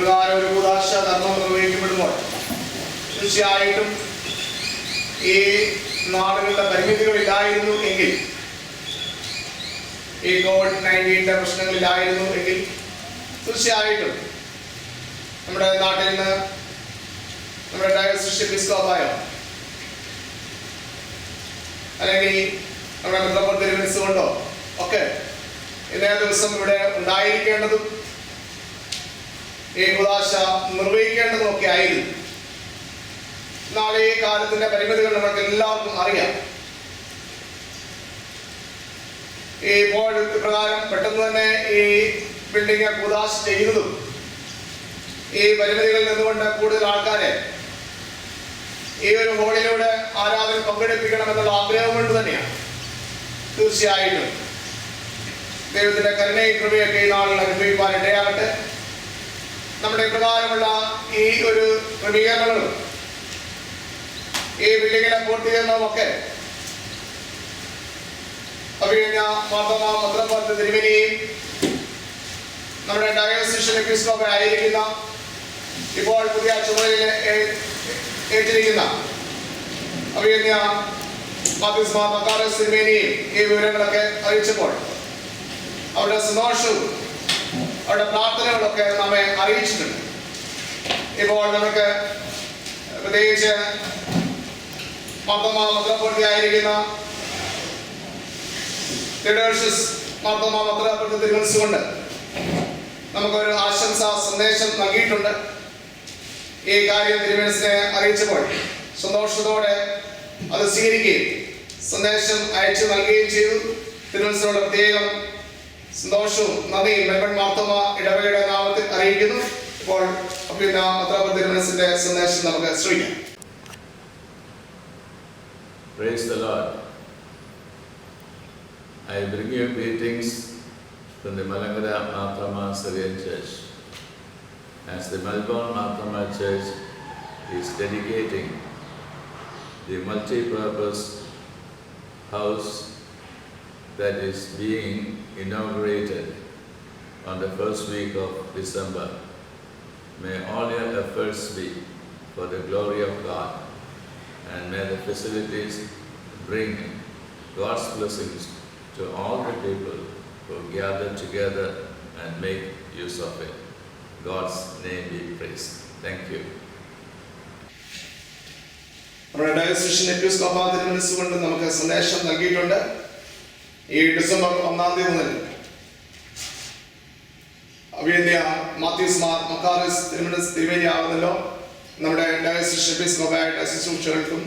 ഇപ്രകാരം ഒരു കൂദാശ കർമ്മം നിർവഹിക്കപ്പെടുമ്പോൾ തീർച്ചയായിട്ടും ഈ നാടുകളുടെ പരിമിതികളില്ലായിരുന്നു എങ്കിൽ, ഈ COVID-19 പ്രശ്നങ്ങളില്ലായിരുന്നു എങ്കിൽ തീർച്ചയായിട്ടും നമ്മുടെ നാട്ടിൽ നിന്ന് നമ്മുടെ ഡയസിസ് എപ്പിസ്കോപ്പായോ അല്ലെങ്കിൽ നമ്മുടെ മെത്രാപ്പൊലീത്ത തിരുമനസ് കൊണ്ടോ ഒക്കെ ഇന്നേ ദിവസം ഇവിടെ ഉണ്ടായിരിക്കേണ്ടതും ഈ കൂദാശ നിർവഹിക്കേണ്ടതും ഒക്കെ ആയിരുന്നു. നാളെ ഈ കാലത്തിന്റെ പരിമിതികൾ നമുക്ക് എല്ലാവർക്കും അറിയാം. ഇപ്പോൾ പ്രകാരം പെട്ടെന്ന് തന്നെ ഈ ബിൽഡിംഗ് കൂദാശ ചെയ്യുന്നതും ഈ പരിമിതികളിൽ നിന്നുകൊണ്ട് കൂടുതൽ ആൾക്കാരെ ഈ ഒരു ഹോളിലൂടെ ആരാധന പങ്കെടുപ്പിക്കണമെന്നുള്ള ആഗ്രഹം കൊണ്ട് തന്നെയാണ്. തീർച്ചയായിട്ടും ദൈവത്തിന്റെ കരുണയും കൃപയൊക്കെ ഈ നാളിൽ അനുഭവിക്കാൻ ഇടയാകട്ടെ. നമ്മുടെ പ്രകാരമുള്ള ഈ ഒരു ക്രമീകരണങ്ങളും ഈ ബിൽഡിങ്ങിലെ പൂർത്തീകരണവും ഒക്കെ അഭിനയ മാർത്തോമാ മെത്രാപ്പൊലീത്ത തിരുമേനിയും നമ്മുടെ ഡയോസിസ് എപ്പിസ്കോപ്പ ആയിരിക്കുന്ന ഇപ്പോൾ പുതിയ ചുമതലയിൽ ഏറ്റിരിക്കുന്ന അഭിനയ മാത്യൂസ് മാർ മക്കാറസ് തിരുമേനിയും ഈ വിവരങ്ങളൊക്കെ അറിയിച്ചപ്പോൾ അവരുടെ സന്തോഷവും അവരുടെ പ്രാർത്ഥനകളൊക്കെ നമ്മെ അറിയിച്ചിട്ടുണ്ട്. ഇപ്പോൾ നമുക്ക് പ്രത്യേകിച്ച് മാർത്തോമാ മെത്രാപ്പൊലീത്ത ആയിരിക്കുന്ന തിരുമനസ് മാർത്തോമാ മെത്രാപ്പൊലീത്ത തിരുമനസ് കൊണ്ട് നമുക്കൊരു ആശംസാ സന്ദേശം നൽകിയിട്ടുണ്ട്. ഈ കാര്യം തിരുമനസിനെ അറിയിച്ചപ്പോൾ സന്തോഷത്തോടെ അത് സ്വീകരിക്കുകയും സന്ദേശം അയച്ചു നൽകുകയും ചെയ്തു. തിരുമനസിനോട് പ്രത്യേകം സന്തോഷവും നന്ദിയും മെൽബൺ മാർത്തോമാ ഇടവകയുടെ നാമത്തിൽ അറിയിക്കുന്നു. ഇപ്പോൾ മെത്രാപ്പൊലീത്ത തിരുമനസിന്റെ സന്ദേശം നമുക്ക് ശ്രമിക്കാം. Praise the Lord. I bring you greetings from the Malangara Marthoma Syrian Church. As the Melbourne Marthoma Church is dedicating the multi-purpose house that is being inaugurated on the first week of December, may all your efforts be for the glory of God, and may the facilities bring God's blessings to all the people who gather together and make use of it. God's name be praised. Thank you. നമ്മുടെ diocese എപ്പിസ്കോപ്പ തിരുമനസ് കൊണ്ട് നമുക്ക് സന്ദേശം നൽകിയിട്ടുണ്ട്. ഈ December 1 തീയതി മുതൽ അഭിനയ മാത്യൂസ് മാർ മക്കാറസ് തിരുമനസ് തിരുമേനി ആകുന്നല്ലോ നമ്മുടെ ഡയോസിസ് എപ്പിസ്കോപ്പയായിട്ട് ശുശ്രൂഷകൾക്കും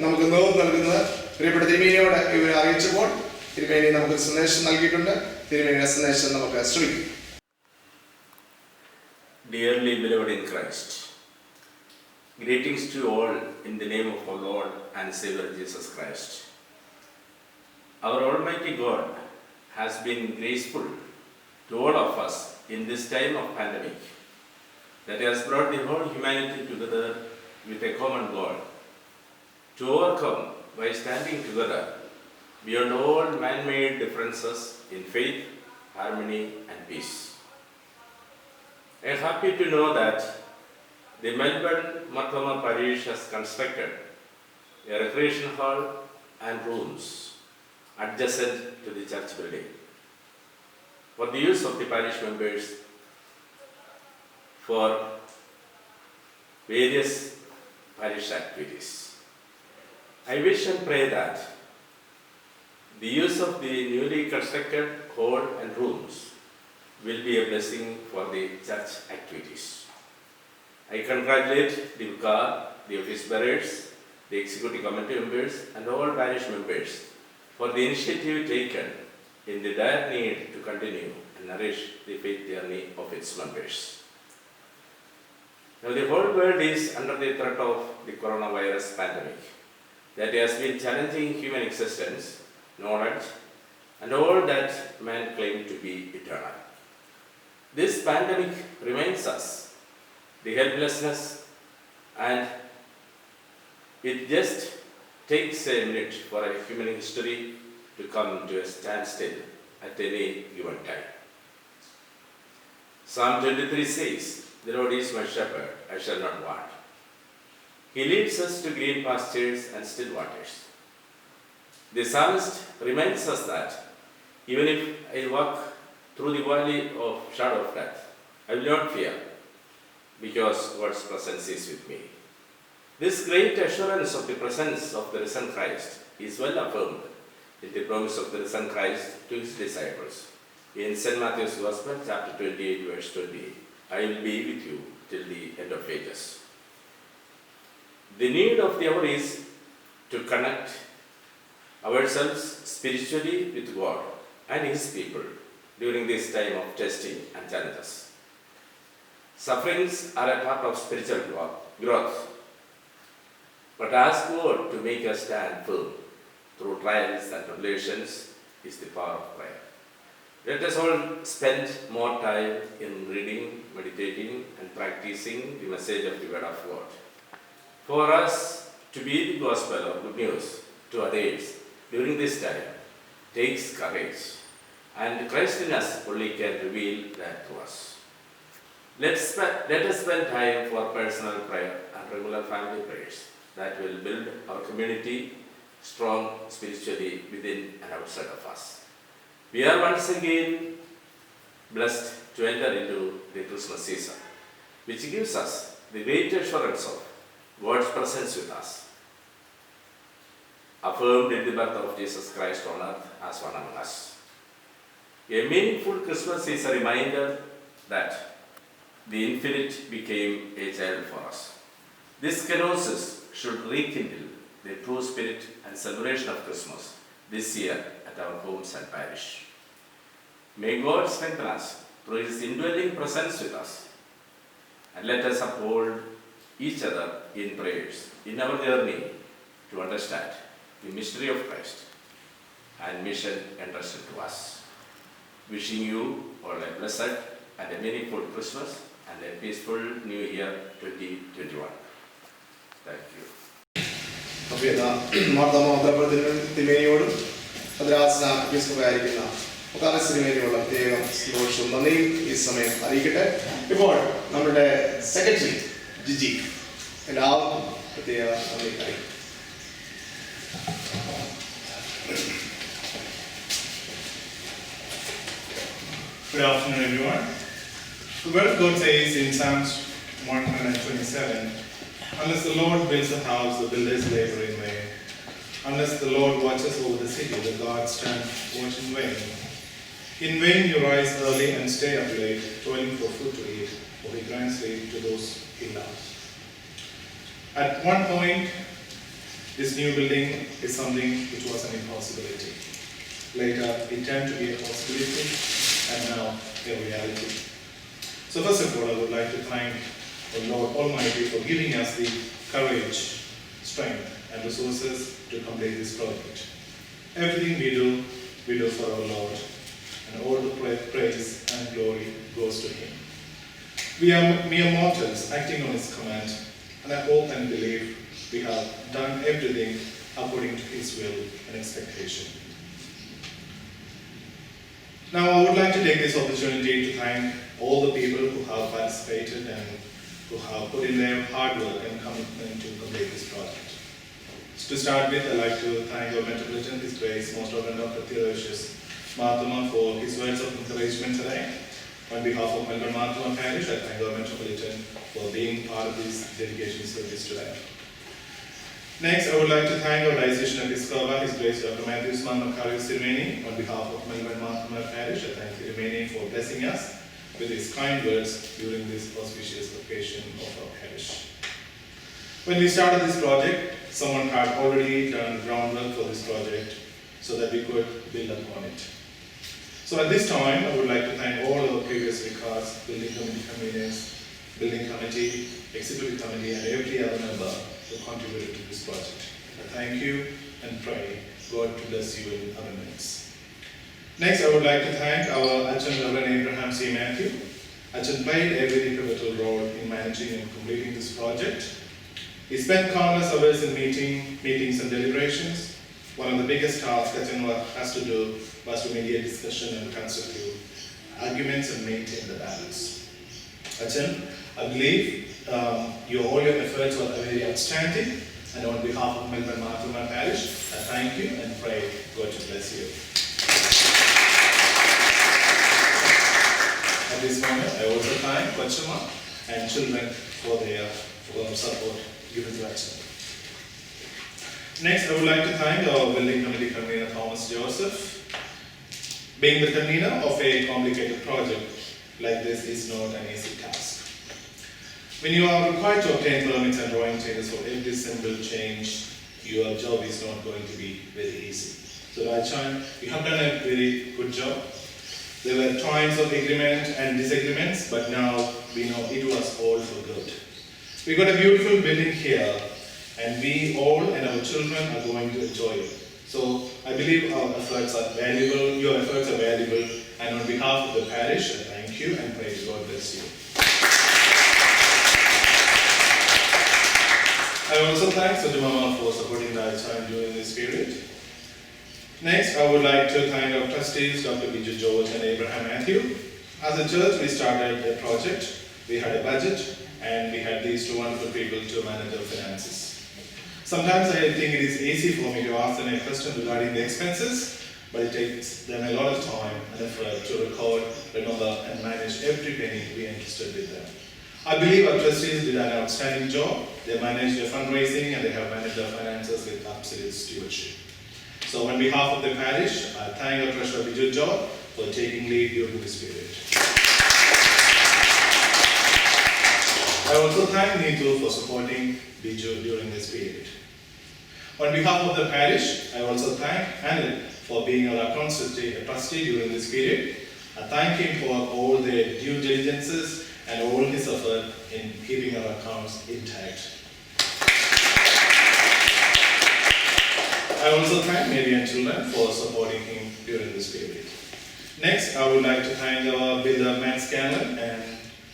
നമുക്ക് നേതൃത്വം നൽകുന്നത്. പ്രിയപ്പെട്ട തിരുമേനിയോട് ഇവരെ അറിയിച്ചപ്പോൾ തിരുമേനി നമുക്ക് സന്ദേശം നൽകിയിട്ടുണ്ട്. തിരുമേനിയുടെ സന്ദേശം നമുക്ക് ശ്രമിക്കാം. Dearly beloved in Christ, greetings to you all in the name of our Lord and Savior Jesus Christ. Our Almighty God has been graceful to all of us in this time of pandemic that has brought the whole humanity together with a common goal to overcome by standing together beyond all man-made differences in faith, harmony and peace. I am happy to know that the Melbourne Marthoma Parish has constructed a recreation hall and rooms adjacent to the church building for the use of the parish members for various parish activities. I wish and pray that the use of the newly constructed hall and rooms will be a blessing for the church activities. I congratulate the vicar, the office bearers, the executive committee members and all parish members for the initiative taken in the dire need to continue and nourish the faith journey of its members. Now the whole world is under the threat of the coronavirus pandemic that has been challenging human existence, knowledge and all that man claimed to be eternal. This pandemic reminds us the helplessness, and it just takes a minute for a human history to come to a standstill at any given time. Psalm 23 says, The Lord is my shepherd, I shall not want. He leads us to green pastures and still waters. The psalmist reminds us that even if I walk through the valley of shadow of death, I will not fear, because God's presence is with me. This great assurance of the presence of the risen Christ is well affirmed in the promise of the risen Christ to his disciples. In St. Matthew's Gospel, chapter 28, verse 20, I will be with you till the end of ages. The need of the hour is to connect ourselves spiritually with God and his people during this time of testing and challenges. Sufferings are a part of spiritual growth, but ask God to make us stand firm through trials and tribulations is the power of prayer. Let us all spend more time in reading, meditating, and practicing the message of the Word of God. For us to be the gospel or good news to others during this time takes courage, and Christ in us only can reveal that to us. Let us spend time for personal prayer and regular family prayers that will build our community strong spiritually within and outside of us. We are once again blessed to enter into the Christmas season, which gives us the great assurance of God's presence with us, affirmed in the birth of Jesus Christ on earth as one among us. A meaningful Christmas is a reminder that the infinite became a child for us. This kenosis should rekindle the true spirit and celebration of Christmas this year at our homes and parish. May God strengthen us through his indwelling presence with us, and let us uphold each other in prayers in our journey to understand the mystery of Christ and mission entrusted to us. Wishing you all a blessed and a meaningful Christmas and a peaceful New Year 2021. Thank you. തിമേനിയോടും ഭദ്രാസനായിരിക്കുന്ന മുഖാലശ്രീമേനിയോടുള്ള പ്രത്യേകം സന്തോഷവും നന്ദിയും ഈ സമയം അറിയിക്കട്ടെ. ഇപ്പോൾ നമ്മുടെ secretary Jiji എല്ലാവർക്കും പ്രത്യേക നന്ദി അറിയിക്കും. Good afternoon, everyone. The word of God says in Psalms 127, unless the Lord builds a house, the builders labor in vain. Unless the Lord watches over the city, the guards stand watch in vain. In vain you rise early and stay up late, toiling for food to eat, for he grants sleep to those he loves. At one point, this new building is something which was an impossibility. Later, it turned to be a possibility, and now a reality. So first of all, I would like to thank the Lord Almighty for giving us the courage, strength, and resources to complete this project. Everything we do for our Lord, and all the praise and glory goes to Him. We are mere mortals acting on His command, and I hope and believe we have done everything according to His will and expectation. Now I would like to take this opportunity to thank all the people who have participated and who have put in their hard work and commitment to complete this project. To start with, I'd like to thank our Metropolitan, His Grace, Most Reverend Dr. Theodosius Marthoma, for his words of encouragement today. On behalf of Melbourne Marthoma Parish, I thank our Metropolitan for being part of this dedication service today. Next, I would like to thank our Diocese Episcopal, His Grace Dr. Matthew Makarios Sirmeni. On behalf of Melbourne Marthoma Parish, I thank Sirmeni for blessing us with his kind words during this auspicious occasion of our parish. When we started this project, someone had already done groundwork for this project so that we could build upon it. So at this time, I would like to thank all our previous vicars, building committee conveners, building committee, executive committee, and every other member who contributed to this project. I thank you and pray God to bless you in abundance. Next, I would like to thank our Ajahn Reverend Abraham C. Matthew. Ajahn played a very pivotal role in managing and completing this project. He spent countless hours in meetings and deliberations. One of the biggest tasks Ajahn has to do was to mediate discussion and constructive arguments and maintain the balance. Ajahn I believe all your efforts were very outstanding, and on behalf of Melbourne Marthoma Parish, I thank you and pray God to bless you. At this moment, I also thank Pachama and children for their support given to us. Next, I would like to thank our building committee convener Thomas Joseph. Being the convener of a complicated project like this is not an easy task. When you are required to obtain permits and drawing changes for every simple change, your job is not going to be very easy. So Rajchan, you have done a very good job. There were times of agreement and disagreements, but now we know it was all for good. We got a beautiful building here, and we all and our children are going to enjoy it. So I believe our efforts are valuable, your efforts are valuable, and on behalf of the parish, I thank you and pray God bless you. I also thank Sujamama for supporting the Rajchan during this period. Next, I would like to thank our trustees, Dr. Biju George and Abraham Matthew. As a church, we started a project, we had a budget, and we had these two wonderful people to manage our finances. Sometimes I think it is easy for me to ask them a question regarding the expenses, but it takes them a lot of time and effort to record, remember, and manage every penny we entrusted with them. I believe our trustees did an outstanding job. They managed their fundraising and they have managed their finances with absolute stewardship. So on behalf of the parish, I thank our treasurer Biju George for taking lead during this period. I also thank Neetu for supporting Biju during this period. On behalf of the parish, I also thank Anil for being our accounts trustee during this period. I thank him for all the due diligences and all his effort in keeping our accounts intact. I also thank Mary and children for supporting him during this period. Next, I would like to thank our builder Matt Scanlon and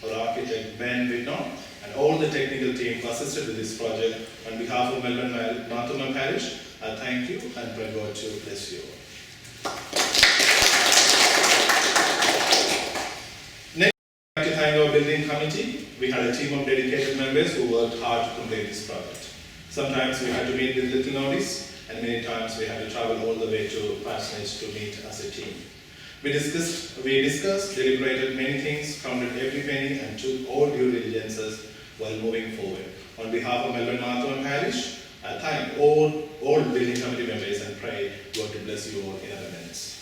our architect Ben Whitnall and all the technical team who assisted with this project. On behalf of Melbourne Marthoma Parish, I thank you and pray God to bless you all. Next, I would like to thank our building committee. We had a team of dedicated members who worked hard to complete this project. Sometimes we had to meet with little notice, and many times we had to travel all the way to Parsonage to meet as a team. We discussed, deliberated many things, counted every penny, and took all due diligences while moving forward. On behalf of Melbourne Marthoma Parish, I thank all building committee members and pray God to bless you all in advance.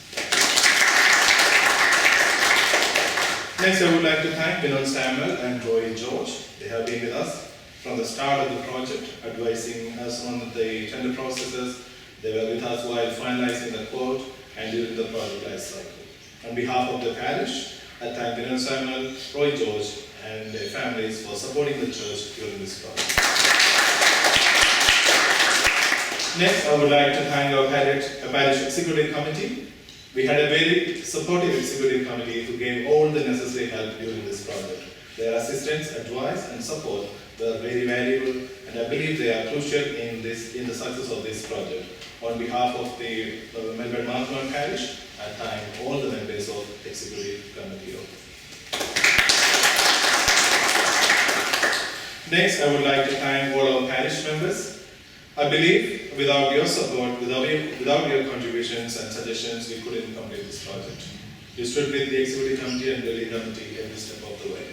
Next, I would like to thank Vinod Samuel and Roy George. They have been with us from the start of the project, advising us on the tender processes. They were with us while finalizing the quote and during the project life cycle. On behalf of the parish, I thank Vinod Samuel, Roy George, and their families for supporting the church during this project. Next, I would like to thank our parish executive committee. We had a very supportive executive committee who gave all the necessary help during this project. Their assistance, advice, and support were very valuable, and I believe they are crucial in the success of this project. On behalf of the Melbourne Marthoma Parish, I thank all the members of the executive committee. Next, I would like to thank all our parish members. I believe without your support, without your contributions and suggestions, we couldn't complete this project. You stood with the executive committee and building committee every step of the way.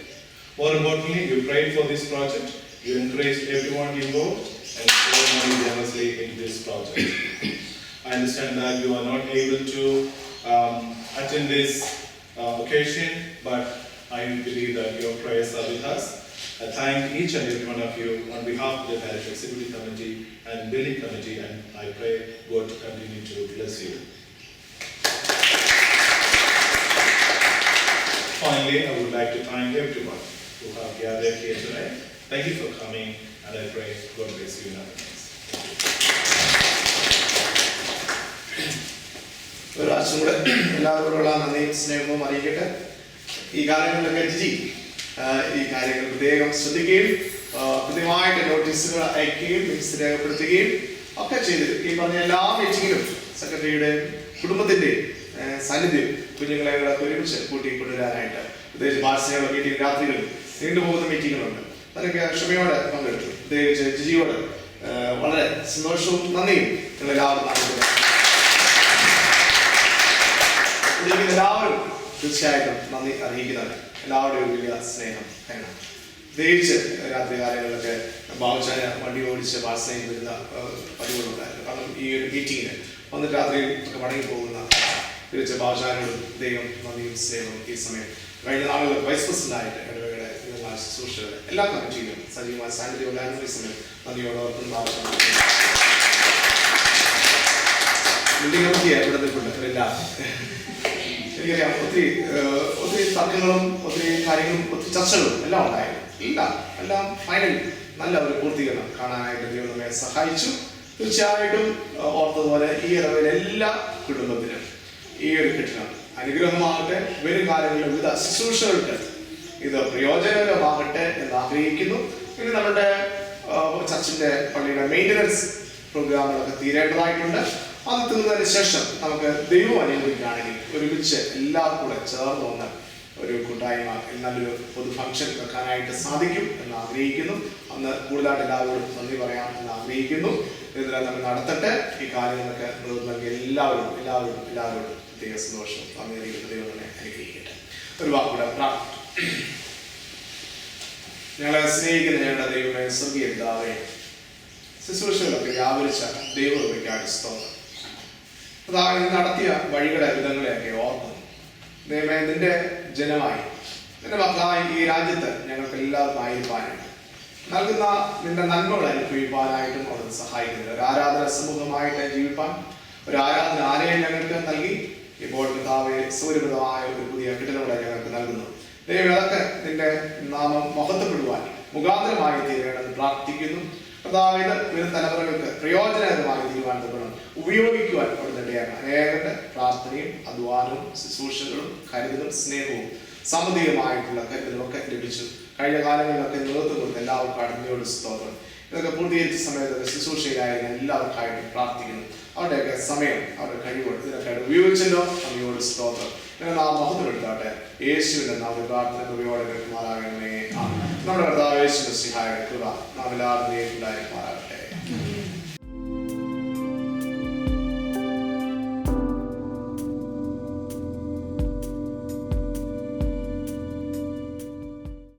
More importantly, you prayed for this project, you encouraged everyone involved, and poured money generously into this project. I understand that you are not able to attend this occasion, but I believe that your prayers are with us. I thank each and every one of you on behalf of the parish executive committee and building committee, and I pray God to continue to bless you. Finally, I would like to thank everyone who have gathered here tonight. Thank you for coming, and I pray God bless you in advance. എല്ലാവരോടുള്ള നന്ദിയും സ്നേഹവും അറിയിക്കട്ടെ. ഈ കാര്യങ്ങളിലൊക്കെ ജിജി ഈ കാര്യങ്ങൾ പ്രത്യേകം ശ്രദ്ധിക്കുകയും കൃത്യമായിട്ട് നോട്ടീസുകൾ അയക്കുകയും മിക്സ് രേഖപ്പെടുത്തുകയും ഒക്കെ ചെയ്ത് ഈ പറഞ്ഞ എല്ലാ മീറ്റിങ്ങിലും സെക്രട്ടറിയുടെ കുടുംബത്തിന്റെ സാന്നിധ്യം കുഞ്ഞുങ്ങളെ ഒരുമിച്ച് കൂട്ടിക്കൊണ്ടുവരാനായിട്ട് പ്രത്യേകിച്ച് ബാർസയുടെ മീറ്റിംഗ് രാത്രികളിൽ നീണ്ടുപോകുന്ന മീറ്റിങ്ങുകളുണ്ട്. അതൊക്കെ ക്ഷമയോടെ പങ്കെടുത്തു. പ്രത്യേകിച്ച് ജിജിയോട് വളരെ സന്തോഷവും നന്ദിയും നിങ്ങളെല്ലാവരും എല്ലാവരും തീർച്ചയായിട്ടും നന്ദി അറിയിക്കുന്നവർ എല്ലാവരുടെയും വലിയ സ്നേഹം വേണം. പ്രത്യേകിച്ച് രാത്രി കാലങ്ങളിലൊക്കെ ബാബുച്ചായ വണ്ടി ഓടിച്ച് വാസനയിൽ വരുന്ന പതിവുകളുണ്ടായിരുന്നു. കാരണം ഈ ഒരു മീറ്റിങ്ങിന് വന്നിട്ട് രാത്രി ഒക്കെ മടങ്ങി പോകുന്ന തിരിച്ച് ബാബുച്ചായനോടും ദൈവം നന്ദിയും സ്നേഹവും ഈ സമയം കഴിഞ്ഞ നാളുകൾ വൈസ് പ്രസിഡന്റായിട്ട് ഇടവകയുടെ ശുശ്രൂഷകളുടെ എല്ലാ കമ്മിറ്റിയിലും സജീവമായ സാന്നിധ്യമുണ്ടായിരുന്നു. ഈ സമയം നന്ദിയോടെ ഓർക്കുന്ന ഇവിടെ നിൽപ്പുണ്ട് ഇവരെല്ലാം. എനിക്കറിയാം ഒത്തിരി തർക്കങ്ങളും ഒത്തിരി കാര്യങ്ങളും ഒത്തിരി ചർച്ചകളും എല്ലാം ഉണ്ടായിരുന്നു. എല്ലാം ഫൈനലി നല്ല ഒരു പൂർത്തീകരണം കാണാനായിട്ട് ദൈവം നമ്മെ സഹായിച്ചു. തീർച്ചയായിട്ടും ഓർത്തതുപോലെ ഈ ഇടവയിലെ എല്ലാ കുടുംബത്തിനും ഈ ഒരു കെട്ടിടം അനുഗ്രഹമാകട്ടെ. വരും കാലങ്ങളിലെ വിവിധ ശുശ്രൂഷകൾക്ക് ഇത് പ്രയോജനകരമാകട്ടെ എന്ന് ആഗ്രഹിക്കുന്നു. ഇനി നമ്മുടെ ചർച്ചിന്റെ പള്ളിയുടെ മെയിൻ്റനൻസ് പ്രോഗ്രാമുകളൊക്കെ തീരേണ്ടതായിട്ടുണ്ട്. അത് തീർന്നതിന് ശേഷം നമുക്ക് ദൈവം അനുഭവിക്കുകയാണെങ്കിൽ ഒരുമിച്ച് എല്ലാവർക്കും കൂടെ ചേർന്ന് വന്ന് ഒരു കൂട്ടായ്മ നല്ലൊരു പൊതു ഫംഗ്ഷൻ വെക്കാനായിട്ട് സാധിക്കും എന്ന് ആഗ്രഹിക്കുന്നു. അന്ന് കൂടുതലായിട്ട് എല്ലാവരോടും നന്ദി പറയാം എന്ന് ആഗ്രഹിക്കുന്നു. ഇതിനെ നമ്മൾ നടത്തട്ടെ. ഈ കാര്യങ്ങളൊക്കെ നൽകിയ എല്ലാവരോടും പ്രത്യേക സന്തോഷം അങ്ങനെയിരിക്കുന്ന ദൈവം തന്നെ അനുഗ്രഹിക്കട്ടെ. ഒരു വാക്കുകൂടെ പ്രാർത്ഥന. ഞങ്ങളെ സ്നേഹിക്കുന്ന ഞങ്ങളുടെ ദൈവമേ, സ്വർഗീയ പിതാവേ, ശുശ്രൂഷകളൊക്കെ വ്യാപരിച്ച ദൈവകൃപയ്ക്കായിട്ട് സ്തോത്രം. അതായത് നടത്തിയ വഴികളെ വിധങ്ങളെയൊക്കെ ഓർക്കുന്നു. ദൈവമേ, നിന്റെ ജനമായി നിന്റെ മക്കളായി ഈ രാജ്യത്ത് ഞങ്ങൾക്ക് എല്ലാവർക്കും ആയിരിക്കാനും നൽകുന്ന നിന്റെ നന്മകൾ അനുഭവിക്കാനായിട്ടും അവിടുന്ന് സഹായിക്കുന്നത്. ഒരു ആരാധന സമൂഹമായിട്ട് ജീവിപ്പാൻ ഒരു ആരാധന ആലയം ഞങ്ങൾക്ക് നൽകി. ഇപ്പോൾ പിതാവേ, സൂര്യപ്രദമായ ഒരു പുതിയ കെട്ടിടങ്ങളെ ഞങ്ങൾക്ക് നൽകുന്നു. ദൈവം അതൊക്കെ നിന്റെ നാമം മഹത്വപ്പെടുവാൻ മുഖാന്തരമായി തീരണമെന്ന് പ്രാർത്ഥിക്കുന്നു. അതായത് വരും തലമുറകൾക്ക് പ്രയോജനകരമായി തീരുമാനം ഉപയോഗിക്കുവാൻ അവിടുന്നിടയാണ്. അനേകരുടെ പ്രാർത്ഥനയും അധ്വാനവും ശുശ്രൂഷകളും കരുതലും സ്നേഹവും സാമ്പത്തികമായിട്ടുള്ള കരുതലും ഒക്കെ ലഭിച്ചു. കഴിഞ്ഞ കാലങ്ങളിലൊക്കെ നേതൃത്വം കൊടുത്ത എല്ലാവർക്കും അടങ്ങിയോട് സ്തോത്രം. ഇതൊക്കെ പൂർത്തീകരിച്ച സമയത്തൊക്കെ ശുശ്രൂഷയിലായിരുന്നു എല്ലാവർക്കായിട്ടും പ്രാർത്ഥിക്കുന്നു. അവരുടെയൊക്കെ സമയം അവരുടെ കഴിവുകൾ ഇതിനൊക്കെ ഉപയോഗിച്ചല്ലോ. അങ്ങയോട് സ്തോത്രം. ഞങ്ങൾ ആ മഹത്വമെടുത്താട്ടെ. യേശുവിന്റെ നാമത്തിൽ പ്രാർത്ഥന കൃപയോടെ കേൾക്കുമാറാകണമേ. നമ്മുടെ കർത്താവ് യേശു മിശിഹായുടെ കൃപ നാം എല്ലാവരുടെയും ഉണ്ടായിരിക്കുമാറാകട്ടെ.